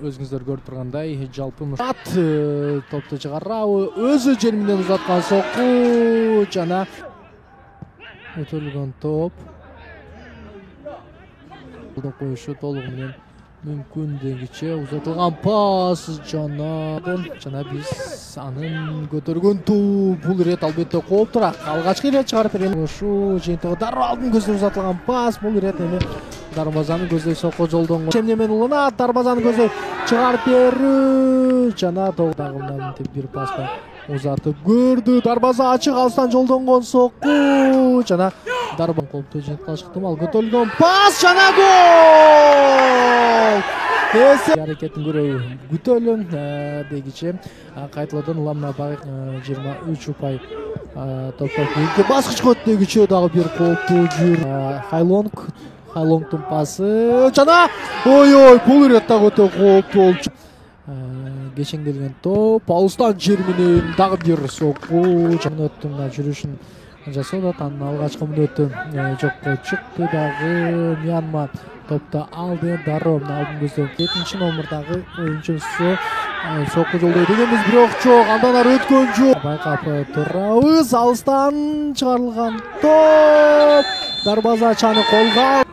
өзүңүздөр көрүп тургандай жалпы топту чыгарабы өзү жер менен узаткан сокку жана өтөлгөн топ коюшу толугу менен мүмкүн дегиче узатылган пас жана биз анын көтөргөн бул ирет албетте кооптураак алгачкы ирет чыгарып берген ушул жыйынтыгы дароо алдын көздөй узатылган пас бул ирет эми дарбазаны көздөй сокко жолдонгон эмне менен уланат дарбазаны көздөй чыгарып берүү жана дагы мынтип бир паска узатып көрдү дарбаза ачык алыстан жолдонгон сокку жана дарбан кооптуу жыйынтыкка ыктымал көтөрүлгөн пас жана гол аракетин көрөбү күтөлүн дегиче кайталадан уламна багы 23 упай топтоп кийинки баскычка өтүп дегиче дагы бир кооптуу жүр Хайлонгдун пасы жана ой бул ирет дагы өтө кооптуу болчу кечеңделген топ алыстан жер менен дагы бир сокку өттүн жүрүшүн жасоодо анын алгачкы мүнөтү жокко чыкты дагы Мьянма топто алды дароо алдын көздөй 7 номердагы оюнчусу сокку жолдойт дегенбиз бирок жок андан ары өткөн жок байкап турабыз алыстан чыгарылган топ дарбазачаны колго